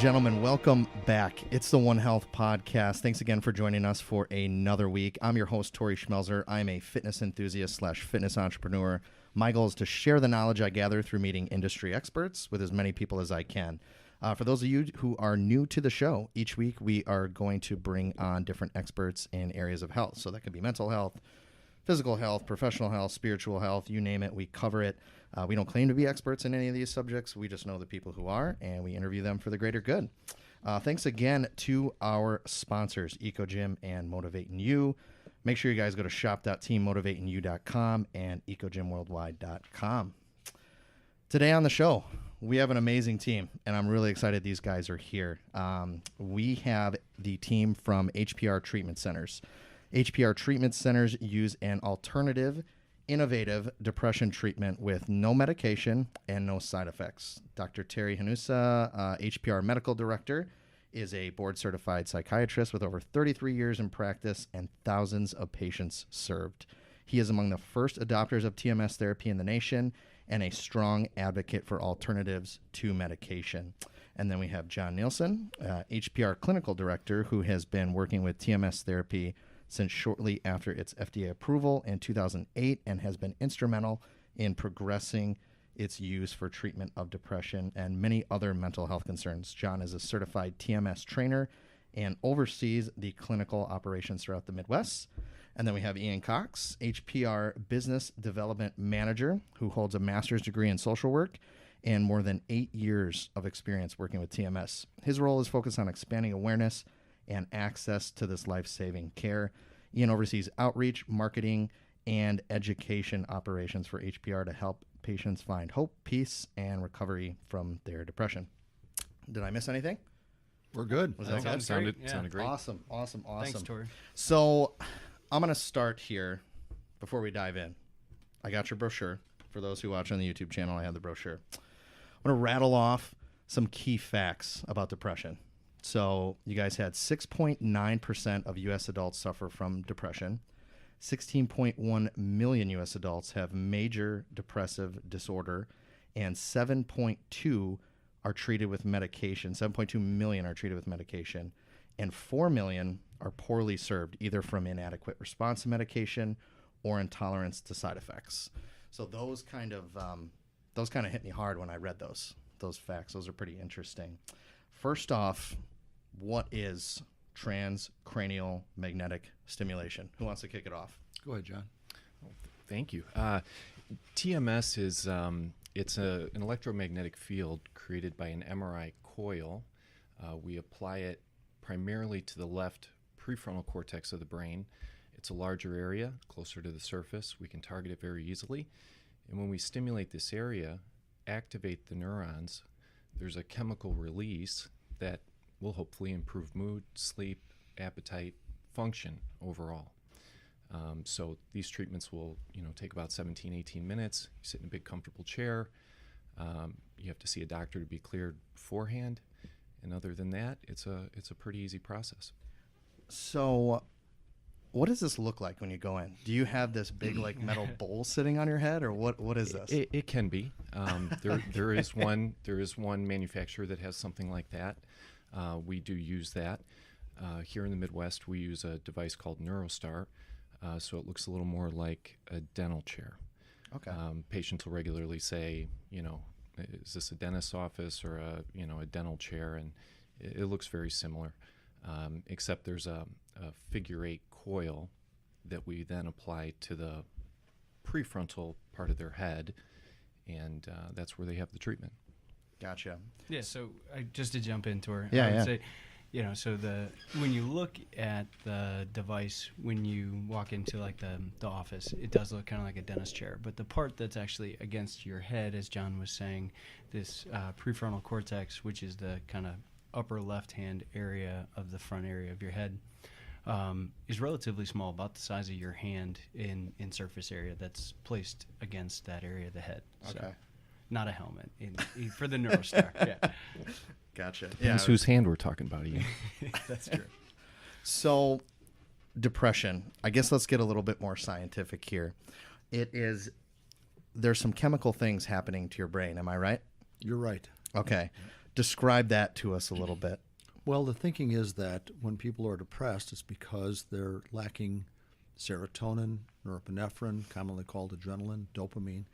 gentlemen, welcome back. It's the One Health Podcast. Thanks again for joining us for another week. I'm your host, Tori Schmelzer. I'm a fitness enthusiast / fitness entrepreneur. My goal is to share the knowledge I gather through meeting industry experts with as many people as I can. For those of you who are new to the show, each week we are going to bring on different experts in areas of health. So that could be mental health, physical health, professional health, spiritual health, you name it, we cover it. We don't claim to be experts in any of these subjects. We just know the people who are, and we interview them for the greater good. Thanks again to our sponsors, EcoGym and Motivating You. Make sure you guys go to shop.teammotivatingyou.com and ecogymworldwide.com. Today on the show, we have an amazing team, and I'm really excited these guys are here. We have the team from HPR Treatment Centers. HPR Treatment Centers use an alternative, innovative depression treatment with no medication and no side effects. Dr. Terry Hanusa, HPR Medical Director, is a board-certified psychiatrist with over 33 years in practice and thousands of patients served. He is among the first adopters of TMS therapy in the nation and a strong advocate for alternatives to medication. And then we have John Nielsen, HPR Clinical Director, who has been working with TMS therapy since shortly after its FDA approval in 2008 and has been instrumental in progressing its use for treatment of depression and many other mental health concerns. John is a certified TMS trainer and oversees the clinical operations throughout the Midwest. And then we have Ian Cox, HPR Business Development Manager, who holds a master's degree in social work and more than 8 years of experience working with TMS. His role is focused on expanding awareness and access to this life-saving care. Ian oversees outreach, marketing, and education operations for HPR to help patients find hope, peace, and recovery from their depression. Did I miss anything? We're good. Was that good? Sounded great. Awesome. Thanks, Tori. So I'm going to start here before we dive in. I got your brochure. For those who watch on the YouTube channel, I have the brochure. I'm going to rattle off some key facts about depression. So you guys had 6.9% of U.S. adults suffer from depression. 16.1 million U.S. adults have major depressive disorder, and 7.2 are treated with medication. 7.2 million are treated with medication, and 4 million are poorly served, either from inadequate response to medication or intolerance to side effects. So those kind of hit me hard when I read those facts. Those are pretty interesting. First off, what is transcranial magnetic stimulation? Who wants to kick it off? Go ahead, John. Well, thank you. TMS is it's an electromagnetic field created by an MRI coil. We apply it primarily to the left prefrontal cortex of the brain. It's a larger area, closer to the surface. We can target it very easily. And when we stimulate this area, activate the neurons, there's a chemical release that will hopefully improve mood, sleep, appetite, function overall. So these treatments will, take about 17, 18 minutes. You sit in a big, comfortable chair. You have to see a doctor to be cleared beforehand. And other than that, it's a pretty easy process. So what does this look like when you go in? Do you have this big metal bowl sitting on your head, or what is this? It can be. There is one manufacturer that has something like that. We do use that. Here in the Midwest, we use a device called NeuroStar, so it looks a little more like a dental chair. Okay. Patients will regularly say, is this a dentist's office or a dental chair? And it looks very similar, except there's a figure 8 coil that we then apply to the prefrontal part of their head, and that's where they have the treatment. Gotcha. Yeah, so just to jump into her, I would say, so when you look at the device, when you walk into the office, it does look kind of like a dentist chair. But the part that's actually against your head, as John was saying, this prefrontal cortex, which is the kind of upper left-hand area of the front area of your head, is relatively small, about the size of your hand in surface area that's placed against that area of the head. Okay. So, not a helmet for the NeuroStar. Yeah. Gotcha. Depends whose hand we're talking about, Ian. That's true. So depression, I guess let's get a little bit more scientific here. There's some chemical things happening to your brain. Am I right? You're right. Okay. Describe that to us a little bit. Well, the thinking is that when people are depressed, it's because they're lacking serotonin, norepinephrine, commonly called adrenaline, dopamine.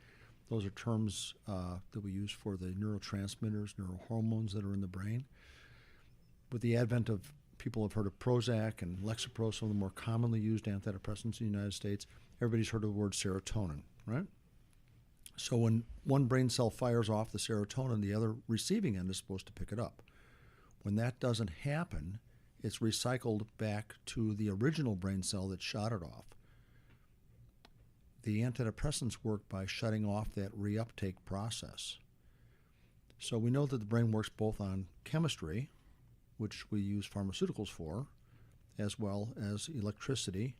Those are terms that we use for the neurotransmitters, neurohormones that are in the brain. With the advent of, people have heard of Prozac and Lexapro, some of the more commonly used antidepressants in the United States. Everybody's heard of the word serotonin, right? So when one brain cell fires off the serotonin, the other receiving end is supposed to pick it up. When that doesn't happen, it's recycled back to the original brain cell that shot it off. The antidepressants work by shutting off that reuptake process. So we know that the brain works both on chemistry, which we use pharmaceuticals for, as well as electricity,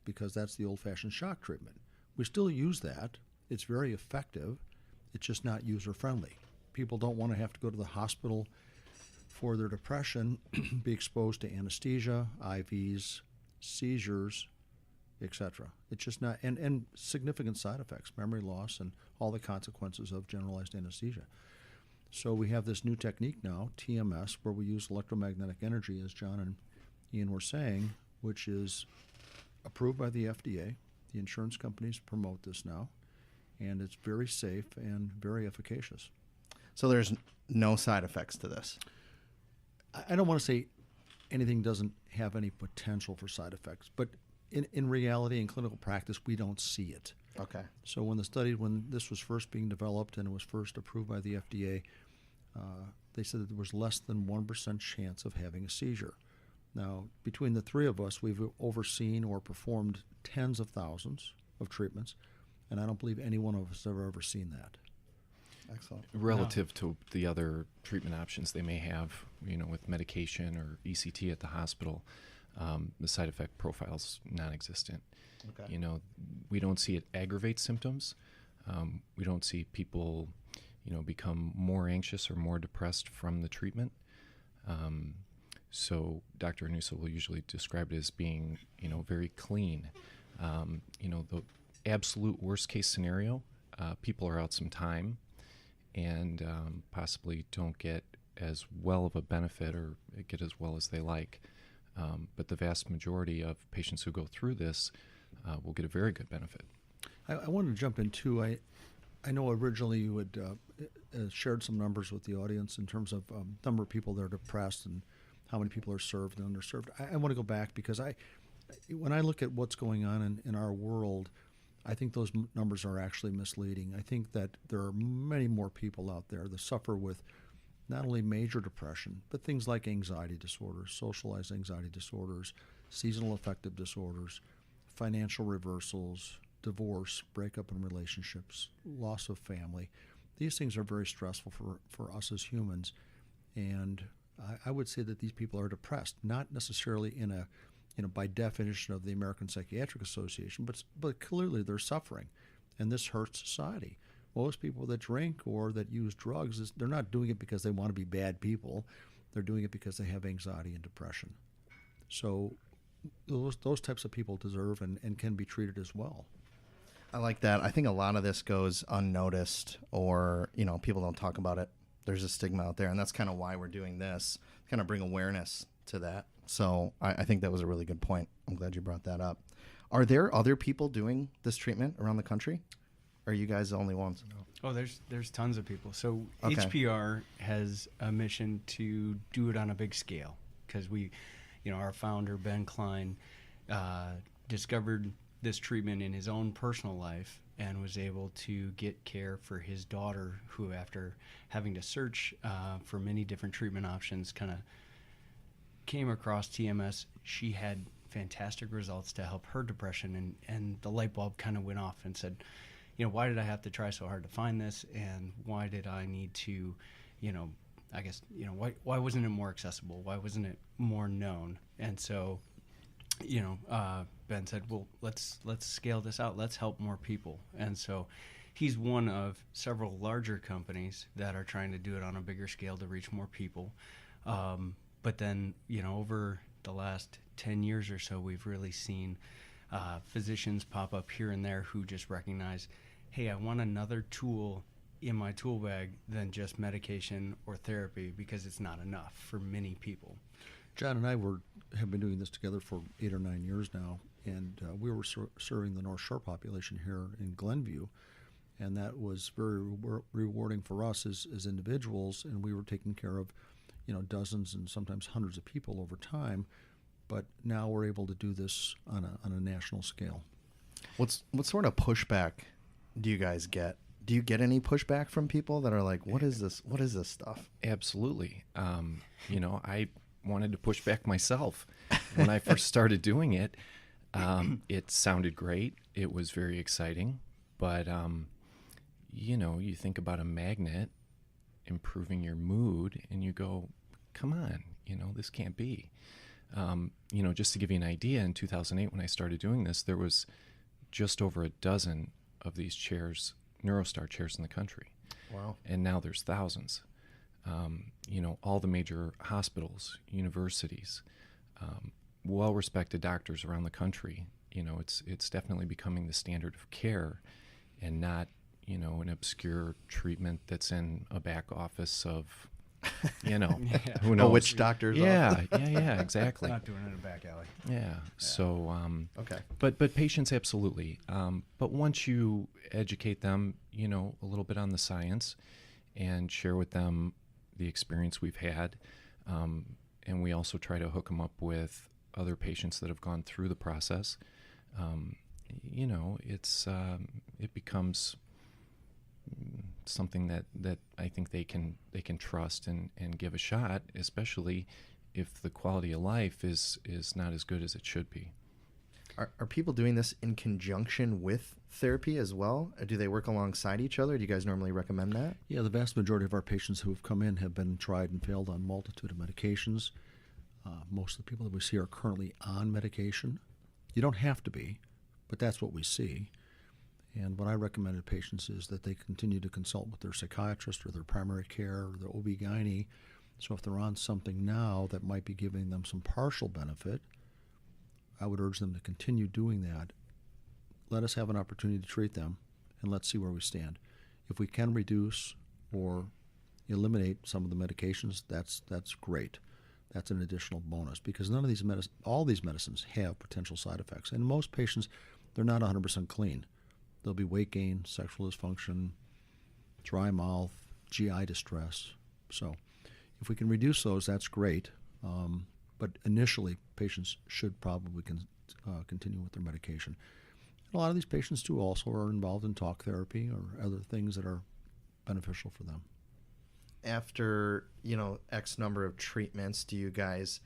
because that's the old-fashioned shock treatment. We still use that. It's very effective. It's just not user-friendly. People don't want to have to go to the hospital for their depression, be exposed to anesthesia, IVs, seizures, etc. It's just not, and significant side effects, memory loss, and all the consequences of generalized anesthesia. So we have this new technique now, TMS, where we use electromagnetic energy, as John and Ian were saying, which is approved by the FDA. The insurance companies promote this now, and it's very safe and very efficacious. So there's no side effects to this. I don't want to say anything doesn't have any potential for side effects, but in reality, in clinical practice, we don't see it. Okay. So when this was first being developed and it was first approved by the FDA, they said that there was less than 1% chance of having a seizure. Now, between the three of us, we've overseen or performed tens of thousands of treatments, and I don't believe any one of us has ever seen that. Excellent. Relative to the other treatment options they may have, with medication or ECT at the hospital, the side effect profile's non-existent. Okay. We don't see it aggravate symptoms. We don't see people, become more anxious or more depressed from the treatment. So Dr. Anusa will usually describe it as being, very clean. The absolute worst case scenario, people are out some time and possibly don't get as well of a benefit or get as well as they like. But the vast majority of patients who go through this will get a very good benefit. I wanted to jump in too. I know originally you had shared some numbers with the audience in terms of number of people that are depressed and how many people are served and underserved. I want to go back because when I look at what's going on in our world, I think those numbers are actually misleading. I think that there are many more people out there that suffer with not only major depression, but things like anxiety disorders, socialized anxiety disorders, seasonal affective disorders, financial reversals, divorce, breakup in relationships, loss of family. These things are very stressful for us as humans. And I would say that these people are depressed, not necessarily by definition of the American Psychiatric Association, but clearly they're suffering. And this hurts society. Most people that drink or that use drugs, they're not doing it because they want to be bad people. They're doing it because they have anxiety and depression. So those types of people deserve and can be treated as well. I like that. I think a lot of this goes unnoticed or, people don't talk about it. There's a stigma out there, and that's kind of why we're doing this, kind of bring awareness to that. So I think that was a really good point. I'm glad you brought that up. Are there other people doing this treatment around the country? Or are you guys the only ones? Oh, there's tons of people. So Okay. HPR has a mission to do it on a big scale because our founder, Ben Klein, discovered this treatment in his own personal life and was able to get care for his daughter who, after having to search for many different treatment options, kind of came across TMS. She had fantastic results to help her depression, and the light bulb kind of went off and said, why did I have to try so hard to find this, and why did I need to, why wasn't it more accessible? Why wasn't it more known? And so, Ben said, well, let's scale this out. Let's help more people. And so he's one of several larger companies that are trying to do it on a bigger scale to reach more people. But then, over the last 10 years or so, we've really seen physicians pop up here and there who just recognize, hey, I want another tool in my tool bag than just medication or therapy, because it's not enough for many people. John and I have been doing this together for 8 or 9 years now, and we were serving the North Shore population here in Glenview, and that was very rewarding for us as individuals, and we were taking care of, dozens and sometimes hundreds of people over time, but now we're able to do this on a national scale. What sort of pushback do you guys get? Do you get any pushback from people that are like, what is this? What is this stuff? Absolutely. I wanted to push back myself when I first started doing it. It sounded great. It was very exciting. But, you think about a magnet improving your mood and you go, come on, this can't be. Just to give you an idea, in 2008 when I started doing this, there was just over a dozen of these chairs, NeuroStar chairs in the country. Wow. And now there's thousands. All the major hospitals, universities, well-respected doctors around the country, it's definitely becoming the standard of care and not, an obscure treatment that's in a back office of, who knows. Oh, which doctors? Yeah, exactly. Not doing it in a back alley. Yeah. So, okay. But patients, absolutely. But once you educate them, a little bit on the science and share with them the experience we've had, and we also try to hook them up with other patients that have gone through the process, it becomes something that I think they can trust and give a shot, especially if the quality of life is not as good as it should be. Are people doing this in conjunction with therapy as well? Do they work alongside each other? Do you guys normally recommend that? Yeah, the vast majority of our patients who have come in have been tried and failed on a multitude of medications. Most of the people that we see are currently on medication. You don't have to be, but that's what we see. And what I recommend to patients is that they continue to consult with their psychiatrist or their primary care or their OB-GYN. So if they're on something now that might be giving them some partial benefit, I would urge them to continue doing that. Let us have an opportunity to treat them, and let's see where we stand. If we can reduce or eliminate some of the medications, that's great. That's an additional bonus, because none of these all these medicines have potential side effects. And most patients, they're not 100% clean. There'll be weight gain, sexual dysfunction, dry mouth, GI distress. So if we can reduce those, that's great. But initially, patients should probably continue with their medication. And a lot of these patients, too, also are involved in talk therapy or other things that are beneficial for them. After, X number of treatments, do you guys,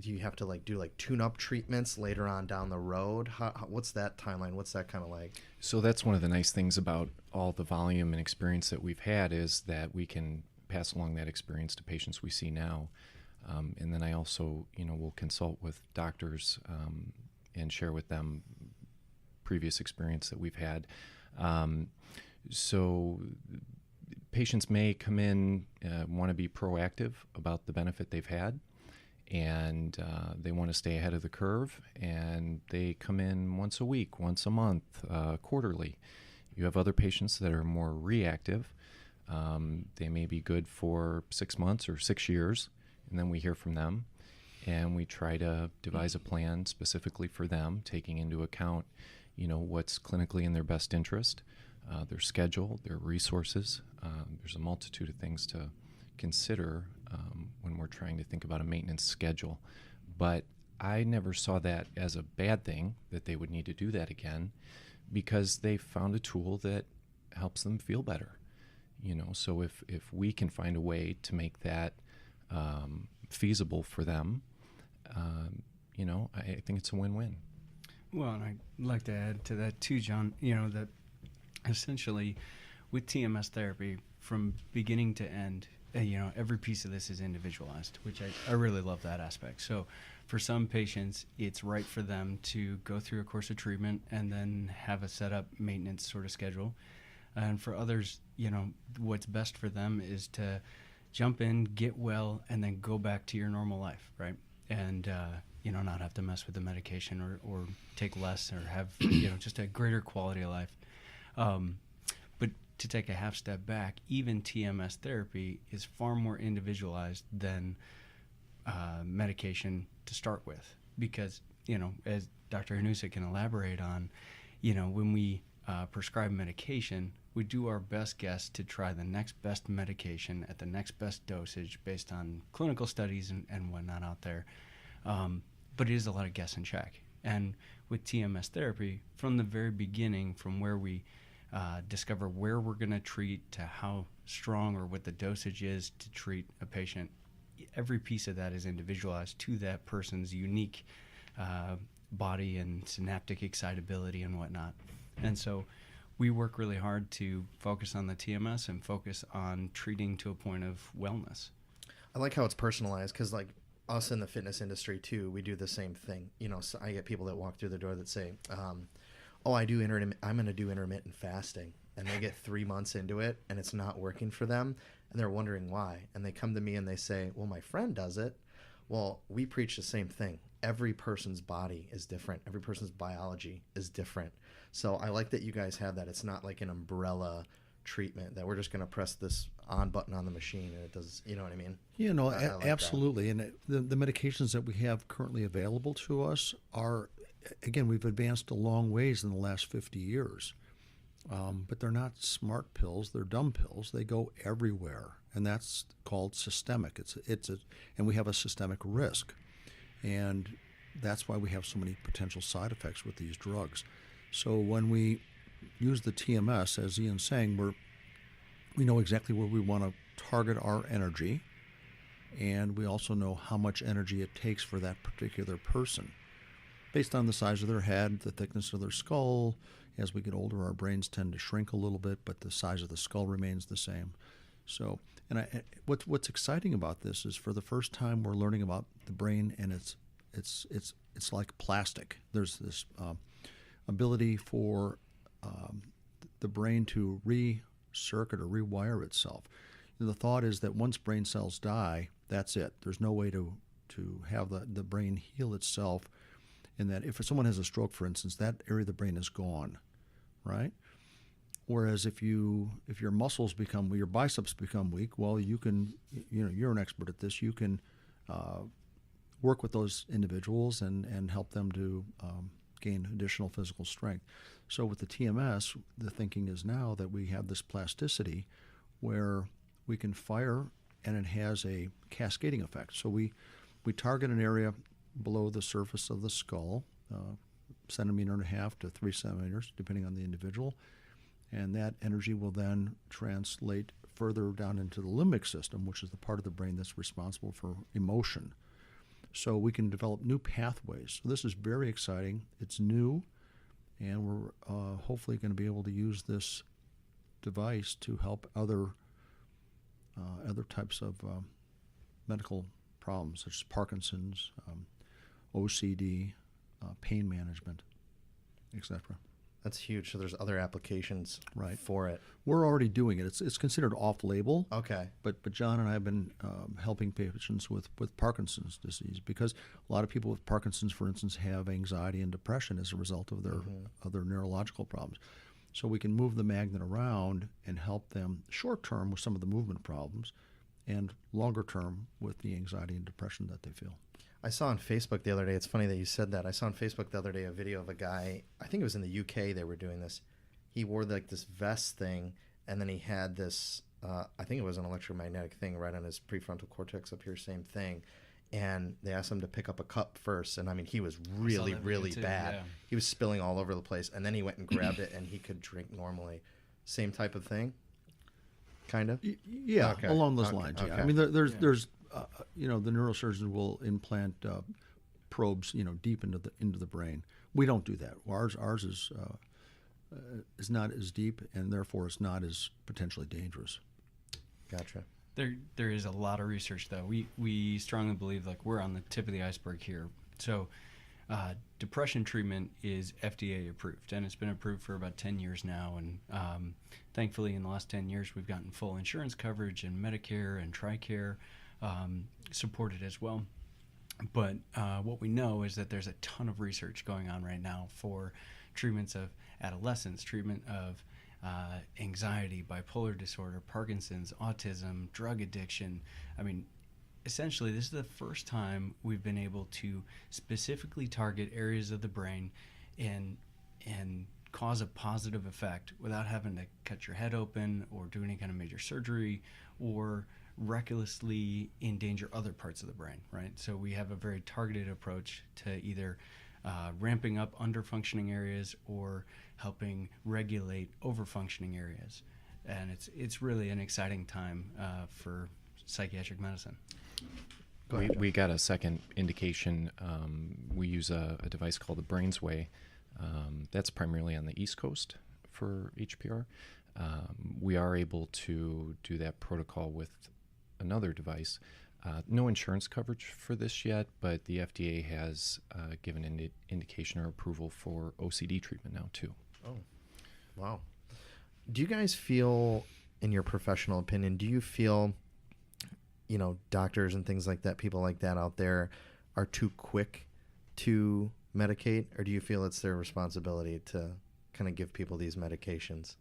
do you have to do tune-up treatments later on down the road? What's that timeline? What's that kind of like? So that's one of the nice things about all the volume and experience that we've had, is that we can pass along that experience to patients we see now. And then I also, will consult with doctors and share with them previous experience that we've had. So patients may come in, want to be proactive about the benefit they've had, and they want to stay ahead of the curve, and they come in once a week, once a month, quarterly. You have other patients that are more reactive. They may be good for 6 months or 6 years, and then we hear from them, and we try to devise a plan specifically for them, taking into account, what's clinically in their best interest, their schedule, their resources. There's a multitude of things to consider when we're trying to think about a maintenance schedule. But I never saw that as a bad thing, that they would need to do that again, because they found a tool that helps them feel better. So if we can find a way to make that feasible for them, I think it's a win-win. Well, and I'd like to add to that too, John, that essentially with TMS therapy, from beginning to end, every piece of this is individualized, which I really love that aspect. So for some patients, it's right for them to go through a course of treatment and then have a set up maintenance sort of schedule. And for others, what's best for them is to jump in, get well, and then go back to your normal life, right? And, not have to mess with the medication or take less or have, just a greater quality of life. But to take a half step back, even TMS therapy is far more individualized than medication to start with. Because, as Dr. Hanusa can elaborate on, when we prescribe medication, we do our best guess to try the next best medication at the next best dosage based on clinical studies and whatnot out there. But it is a lot of guess and check. And with TMS therapy, from the very beginning, from where we discover where we're going to treat to how strong or what the dosage is to treat a patient, every piece of that is individualized to that person's unique body and synaptic excitability and whatnot. And so we work really hard to focus on the TMS and focus on treating to a point of wellness. I like how it's personalized, because like us in the fitness industry too, we do the same thing. So I get people that walk through the door that say, I'm going to do intermittent fasting. And they get 3 months into it and it's not working for them. And they're wondering why. And they come to me and they say, well, my friend does it. Well, we preach the same thing. Every person's body is different. Every person's biology is different. So I like that you guys have that. It's not like an umbrella treatment that we're just going to press this on button on the machine and it does, you know what I mean? I like absolutely. That. And the medications that we have currently available to us are, again, we've advanced a long ways in the last 50 years. But they're not smart pills; they're dumb pills. They go everywhere, and that's called systemic. And we have a systemic risk, and that's why we have so many potential side effects with these drugs. So when we use the TMS, as Ian's saying, we know exactly where we want to target our energy, and we also know how much energy it takes for that particular person, based on the size of their head, the thickness of their skull. As we get older, our brains tend to shrink a little bit, but the size of the skull remains the same. So, what's exciting about this is, for the first time, we're learning about the brain, and it's like plastic. There's this ability for the brain to recircuit or rewire itself. And the thought is that once brain cells die, that's it. There's no way to have the brain heal itself. And that if someone has a stroke, for instance, that area of the brain is gone, right? Whereas if your muscles become, your biceps become weak, well, you can, you're an expert at this. You can work with those individuals and help them to gain additional physical strength. So with the TMS, the thinking is now that we have this plasticity where we can fire, and it has a cascading effect. So we target an area below the surface of the skull, 1.5 centimeters to 3 centimeters, depending on the individual. And that energy will then translate further down into the limbic system, which is the part of the brain that's responsible for emotion. So we can develop new pathways. So this is very exciting. It's new, and we're hopefully going to be able to use this device to help other types of medical problems, such as Parkinson's, OCD, pain management, etc. That's huge. So there's other applications for it. We're already doing it. It's considered off-label. Okay. But John and I have been helping patients with Parkinson's disease, because a lot of people with Parkinson's, for instance, have anxiety and depression as a result of their neurological problems. So we can move the magnet around and help them short-term with some of the movement problems, and longer-term with the anxiety and depression that they feel. I saw on Facebook the other day, it's funny that you said that. I saw on Facebook the other day a video of a guy, I think it was in the UK they were doing this. He wore like this vest thing, and then he had this, I think it was an electromagnetic thing right on his prefrontal cortex up here, same thing. And they asked him to pick up a cup first, and I mean, he was really bad. Yeah. He was spilling all over the place, and then he went and grabbed it, and he could drink normally. Same type of thing? Kind of? Yeah, Okay. along those lines. Yeah. Okay. I mean, there's the neurosurgeon will implant probes, deep into the brain. We don't do that. Ours is not as deep, and therefore it's not as potentially dangerous. Gotcha. There is a lot of research, though. We strongly believe we're on the tip of the iceberg here. So depression treatment is FDA approved, and it's been approved for about 10 years now. And thankfully, in the last 10 years, we've gotten full insurance coverage, and Medicare and TRICARE supported as well. But what we know is that there's a ton of research going on right now for treatments of adolescents, treatment of anxiety, bipolar disorder, Parkinson's, autism, drug addiction. I mean, essentially, this is the first time we've been able to specifically target areas of the brain and cause a positive effect without having to cut your head open or do any kind of major surgery or recklessly endanger other parts of the brain, right? So we have a very targeted approach to either ramping up under-functioning areas or helping regulate over-functioning areas. And it's really an exciting time for psychiatric medicine. We got a second indication. We use a device called the Brainsway. That's primarily on the East Coast for HPR. We are able to do that protocol with another device. No insurance coverage for this yet, but the FDA has given an indication or approval for OCD treatment now too. Oh, wow. Do you guys feel, in your professional opinion, do you feel, doctors and things like that, people like that out there are too quick to medicate, or do you feel it's their responsibility to kind of give people these medications?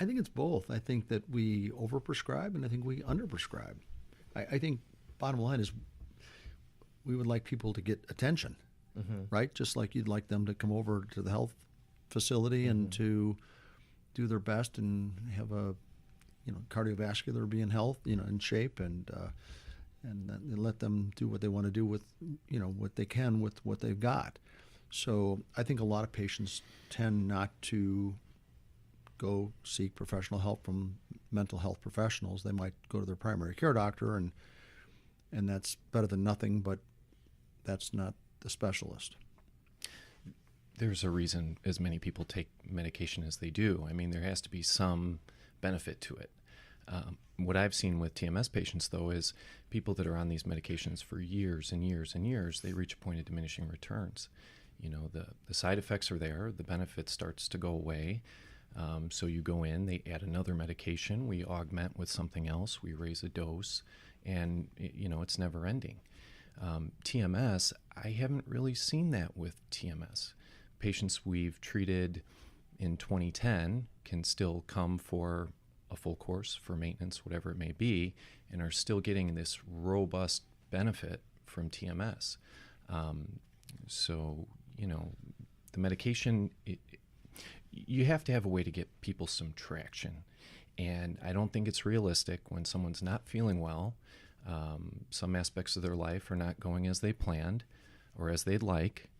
I think it's both. I think that we overprescribe and I think we underprescribe. I think bottom line is we would like people to get attention, right? Just like you'd like them to come over to the health facility and to do their best and have a, cardiovascular, be in health, in shape, and then let them do what they want to do with, what they can with what they've got. So I think a lot of patients tend not to go seek professional help from mental health professionals. They might go to their primary care doctor, and that's better than nothing, but that's not the specialist. There's a reason as many people take medication as they do. I mean, there has to be some benefit to it. What I've seen with TMS patients, though, is people that are on these medications for years and years and years, they reach a point of diminishing returns. The side effects are there, the benefit starts to go away. So you go in, they add another medication, we augment with something else, we raise a dose, and it's never ending. TMS, I haven't really seen that with TMS. Patients we've treated in 2010 can still come for a full course, for maintenance, whatever it may be, and are still getting this robust benefit from TMS. So, the medication, you have to have a way to get people some traction. And I don't think it's realistic when someone's not feeling well, some aspects of their life are not going as they planned or as they'd like,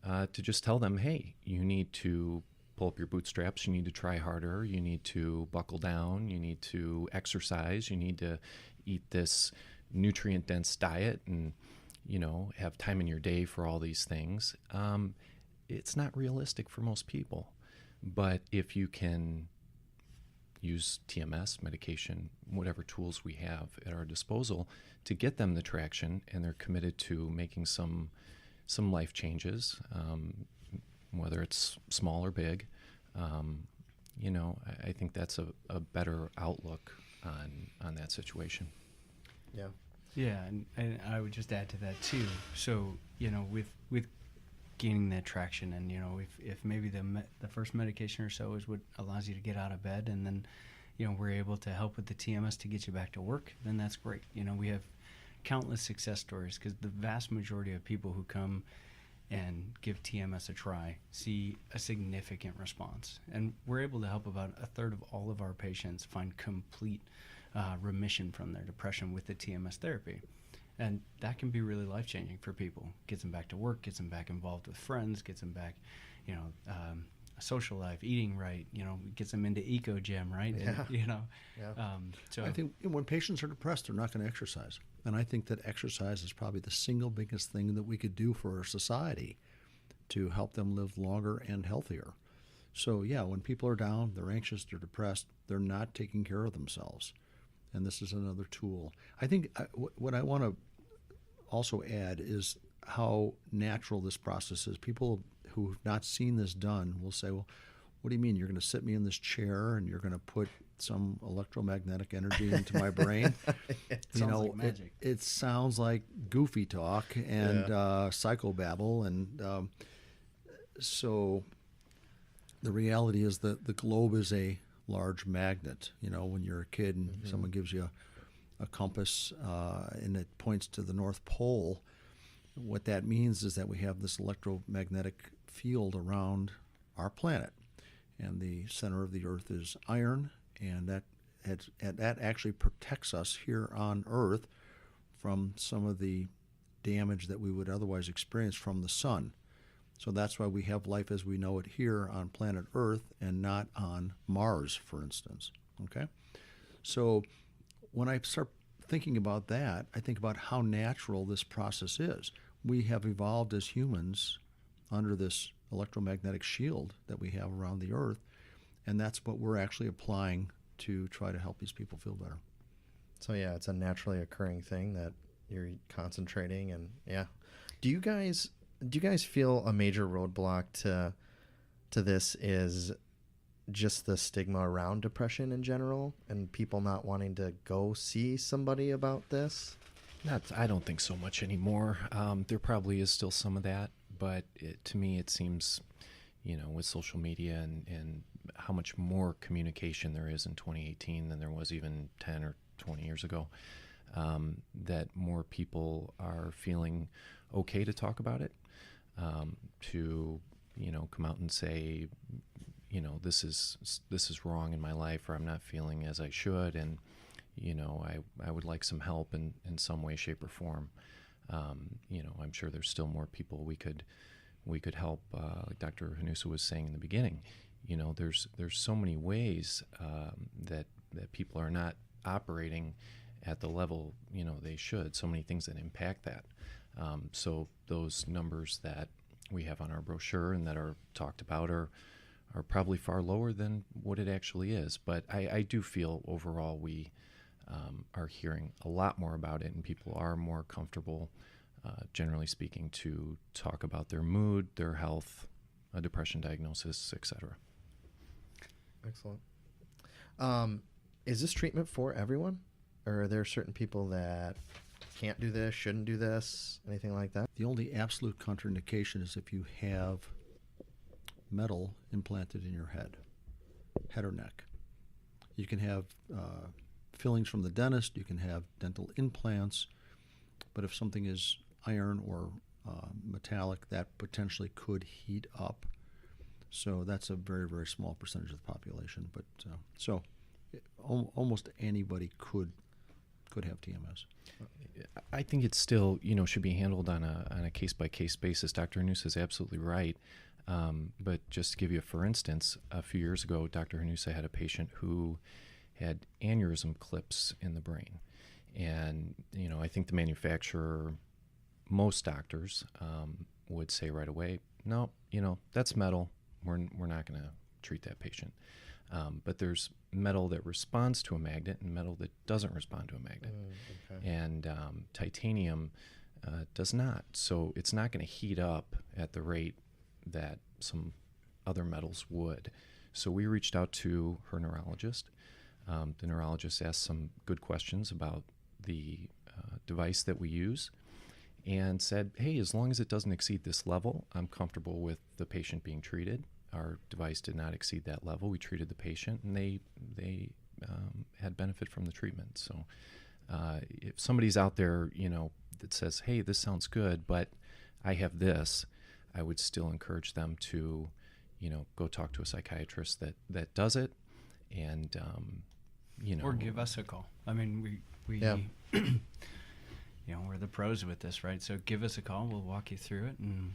to just tell them, hey, you need to pull up your bootstraps, you need to try harder, you need to buckle down, you need to exercise, you need to eat this nutrient-dense diet and, have time in your day for all these things. It's not realistic for most people. But if you can use TMS, medication, whatever tools we have at our disposal to get them the traction, and they're committed to making some life changes, whether it's small or big, I think that's a better outlook on that situation. Yeah. Yeah, and I would just add to that too. So, with gaining that traction, and if maybe the first medication or so is what allows you to get out of bed, and then we're able to help with the TMS to get you back to work, then that's great. We have countless success stories, because the vast majority of people who come and give TMS a try see a significant response, and we're able to help about a third of all of our patients find complete remission from their depression with the TMS therapy. And that can be really life-changing for people. Gets them back to work, gets them back involved with friends, gets them back, a social life, eating right, gets them into eco gym, right? Yeah. And, so I think when patients are depressed, they're not going to exercise. And I think that exercise is probably the single biggest thing that we could do for our society to help them live longer and healthier. So, yeah, when people are down, they're anxious, they're depressed, they're not taking care of themselves. And this is another tool. I think what I want to also add is how natural this process is. People who have not seen this done will say, well, what do you mean? You're going to sit me in this chair and you're going to put some electromagnetic energy into my brain? it sounds like magic. It sounds like goofy talk and psychobabble. And so the reality is that the globe is a large magnet. You know, when you're a kid and someone gives you a compass and it points to the North Pole, what that means is that we have this electromagnetic field around our planet. And the center of the Earth is iron, and that actually protects us here on Earth from some of the damage that we would otherwise experience from the sun. So that's why we have life as we know it here on planet Earth and not on Mars, for instance. Okay? So when I start thinking about that, I think about how natural this process is. We have evolved as humans under this electromagnetic shield that we have around the Earth, and that's what we're actually applying to try to help these people feel better. So yeah, it's a naturally occurring thing that you're concentrating, and yeah. Do you guys feel a major roadblock to this is just the stigma around depression in general and people not wanting to go see somebody about this? I don't think so much anymore. There probably is still some of that, but to me it seems, with social media and how much more communication there is in 2018 than there was even 10 or 20 years ago, that more people are feeling okay to talk about it, to come out and say, this is wrong in my life, or I'm not feeling as I should, and I would like some help in some way, shape, or form. I'm sure there's still more people we could help, like Dr. Hanusa was saying in the beginning. There's so many ways that people are not operating at the level they should. So many things that impact that. So those numbers that we have on our brochure and that are talked about are probably far lower than what it actually is. But I do feel overall we are hearing a lot more about it, and people are more comfortable, generally speaking, to talk about their mood, their health, a depression diagnosis, etc. Excellent. Is this treatment for everyone, or are there certain people that can't do this, shouldn't do this, anything like that? The only absolute contraindication is if you have metal implanted in your head or neck. You can have fillings from the dentist, you can have dental implants, but if something is iron or metallic, that potentially could heat up. So that's a very, very small percentage of the population. But almost anybody could have TMS. I think it's still, should be handled on a case-by-case basis. Dr. Hanusa is absolutely right. But just to give you for instance, a few years ago, Dr. Hanusa had a patient who had aneurysm clips in the brain. And, I think the manufacturer, most doctors would say right away, no, that's metal. We're not going to treat that patient. But there's metal that responds to a magnet and metal that doesn't respond to a magnet. Okay. And titanium does not. So it's not going to heat up at the rate that some other metals would. So we reached out to her neurologist. The neurologist asked some good questions about the device that we use and said, hey, as long as it doesn't exceed this level, I'm comfortable with the patient being treated. Our device did not exceed that level. We treated the patient, and they had benefit from the treatment. So if somebody's out there, that says, hey, this sounds good, but I have this, I would still encourage them to, go talk to a psychiatrist that does it, and, Or give us a call. I mean, we Yeah. We're the pros with this, right? So give us a call. We'll walk you through it, and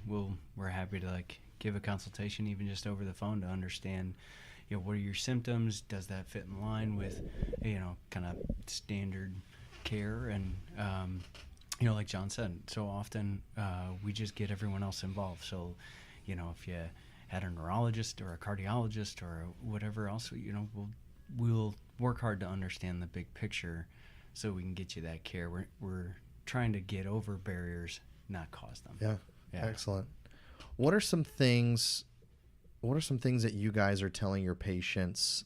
we're happy to give a consultation, even just over the phone, to understand, what are your symptoms? Does that fit in line with, kind of standard care? And, like John said, so often we just get everyone else involved. So, if you had a neurologist or a cardiologist or whatever else, we'll work hard to understand the big picture so we can get you that care. We're trying to get over barriers, not cause them. Yeah. Excellent. What are some things that you guys are telling your patients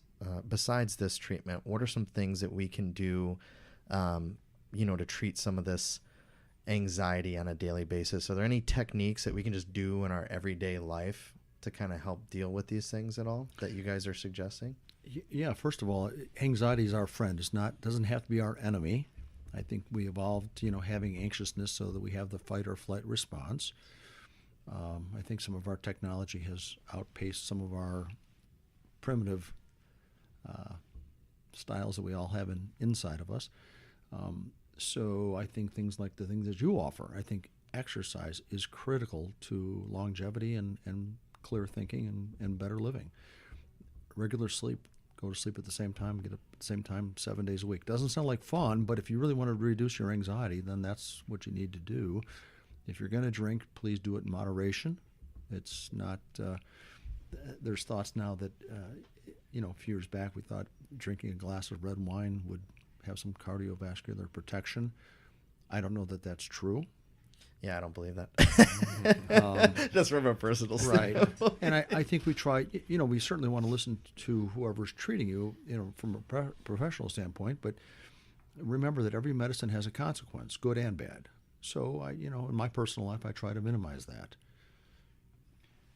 besides this treatment? What are some things that we can do, to treat some of this anxiety on a daily basis? Are there any techniques that we can just do in our everyday life to kind of help deal with these things at all that you guys are suggesting? Yeah, first of all, anxiety is our friend. Doesn't have to be our enemy. I think we evolved, having anxiousness so that we have the fight or flight response. I think some of our technology has outpaced some of our primitive styles that we all have inside of us. So I think things like the things that you offer, I think exercise is critical to longevity and clear thinking and better living. Regular sleep, go to sleep at the same time, get up at the same time 7 days a week. Doesn't sound like fun, but if you really want to reduce your anxiety, then that's what you need to do. If you're going to drink, please do it in moderation. It's not, there's thoughts now that, a few years back we thought drinking a glass of red wine would have some cardiovascular protection. I don't know that that's true. Yeah, I don't believe that. Just from a personal right. And I think we try, we certainly want to listen to whoever's treating you, from a professional standpoint, but remember that every medicine has a consequence, good and bad. So, in my personal life, I try to minimize that.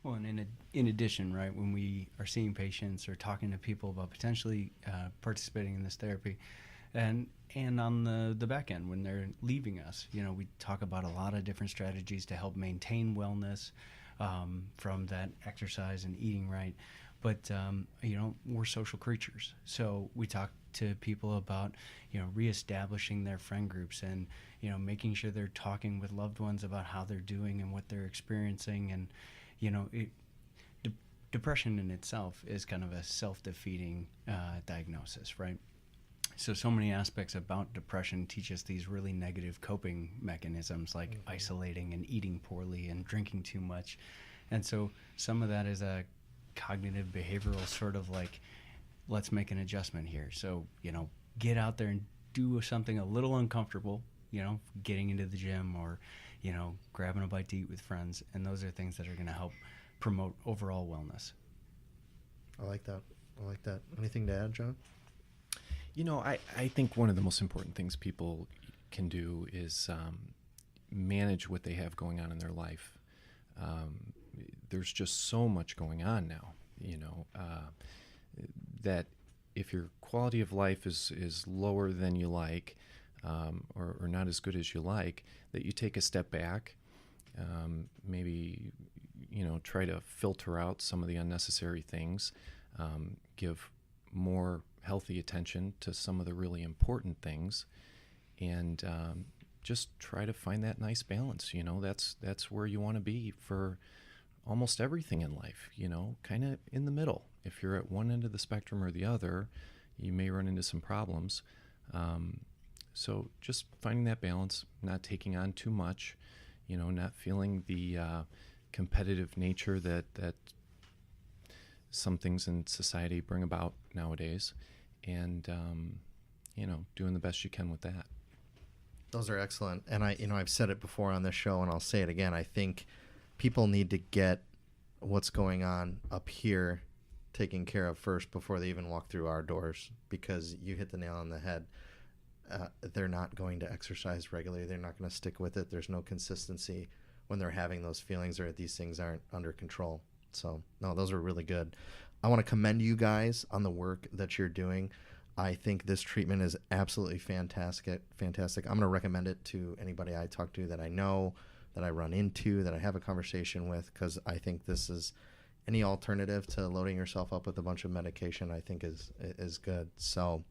Well, and in addition, right, when we are seeing patients or talking to people about potentially participating in this therapy, and on the back end, when they're leaving us, we talk about a lot of different strategies to help maintain wellness from that exercise and eating right. But, we're social creatures. So we talk to people about, reestablishing their friend groups and, making sure they're talking with loved ones about how they're doing and what they're experiencing. And, depression in itself is kind of a self-defeating diagnosis, right? So many aspects about depression teach us these really negative coping mechanisms like isolating and eating poorly and drinking too much. And so some of that is a cognitive behavioral sort of like, let's make an adjustment here. So, get out there and do something a little uncomfortable, getting into the gym or, grabbing a bite to eat with friends. And those are things that are going to help promote overall wellness. I like that. Anything to add, John? I think one of the most important things people can do is manage what they have going on in their life. There's just so much going on now, that if your quality of life is lower than you like, or not as good as you like, that you take a step back, maybe, try to filter out some of the unnecessary things, give more healthy attention to some of the really important things, and just try to find that nice balance. That's where you want to be for almost everything in life, kind of in the middle. If you're at one end of the spectrum or the other, you may run into some problems. So just finding that balance, not taking on too much, not feeling the competitive nature that some things in society bring about nowadays, and doing the best you can with that. Those are excellent. And I've said it before on this show, and I'll say it again. I think people need to get what's going on up here taken care of first before they even walk through our doors, because you hit the nail on the head. They're not going to exercise regularly. They're not going to stick with it. There's no consistency when they're having those feelings or these things aren't under control. So, no, those are really good. I want to commend you guys on the work that you're doing. I think this treatment is absolutely fantastic. I'm going to recommend it to anybody I talk to that I know, that I run into, that I have a conversation with, because I think this is any alternative to loading yourself up with a bunch of medication, I think is good. So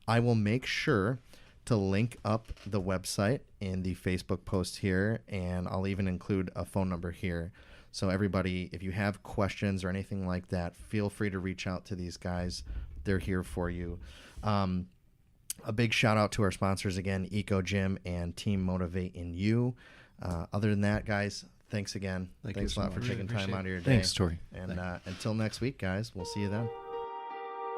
I will make sure to link up the website in the Facebook post here, and I'll even include a phone number here. So everybody, if you have questions or anything like that, feel free to reach out to these guys. They're here for you. A big shout out to our sponsors again, Eco Gym and Team Motivate in You. Other than that, guys, thanks again. Thanks a lot for taking time out of your day. Thanks, Tori. And until next week, guys, we'll see you then.